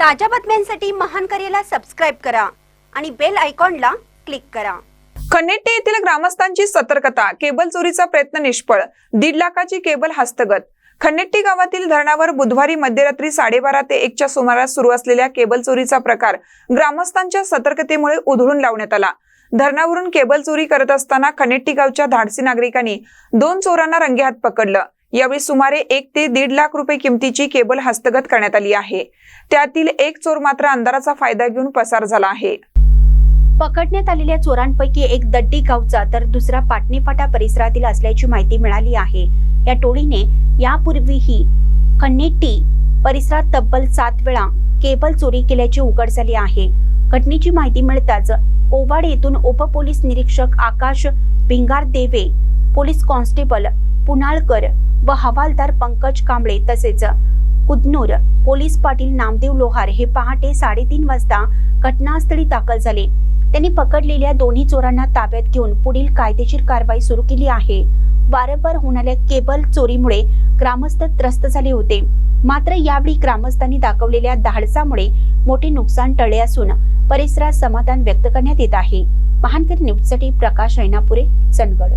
ताज्या बातम्यांसाठी महान करेला सबस्क्राइब करा आणि बेल आयकॉनला क्लिक करा। खनेट्टी येथील ग्रामस्थांची सतर्कता, केबल चोरीचा प्रयत्न निष्फळ, 1.5 लाखाची केबल हस्तगत। खनेट्टी गावातील धरणावर बुधवारी मध्यरात्री 12:30 ते 1च्या सुमारास सुरू असलेल्या केबल चोरीचा प्रकार ग्रामस्थांच्या सतर्कतेमुळे उधळून लावण्यात आला। धरणावरून केबल चोरी करत असताना खनेट्टी गावच्या धाडसी नागरिकांनी 2 चोरांना रंगेहात पकडलं। यावेळी सुमारे 1 ते 1.5 लाख रुपये किमतीची केबल हस्तगत करण्यात आली आहे। त्यातील एक चोर मात्र अंधाराचा फायदा घेऊन पसार झाला आहे। पकडण्यात आलेल्या चोरांपैकी एक दड्डी गावचा तर दुसरा पाटणीफाटा परिसरातील असल्याची माहिती मिळाली आहे। या टोळीने यापूर्वीही खनेट्टी परिसरात तब्बल 7 वेळा केबल चोरी केल्याचे उघड झाले आहे। घटनेची माहिती मिळताच ओवाड येथून उपपोलीस निरीक्षक आकाश भिंगार देवे, पोलीस कॉन्स्टेबल पुनाळकर व हवालदार पंकज कांबळे तसेच कुदनूर पोलीस पाटील नामदेव लोहार हे पहाटे 3:30 वाजता घटनास्थळी दाखल झाले। त्यांनी पकडलेल्या दोन्ही चोरांना ताब्यात घेऊन पुढील कायदेशीर कारवाई सुरू केली आहे। वारंवार होणाऱ्या केबल चोरीमुळे ग्रामस्थ त्रस्त झाले होते, मात्र यावेळी ग्रामस्थांनी दाखवलेल्या धाडसामुळे मोठे नुकसान टळले असून परिसरात समाधान व्यक्त करण्यात येत आहे। महानकर न्यूजसाठी प्रकाश ऐनापुरे, चंदगड।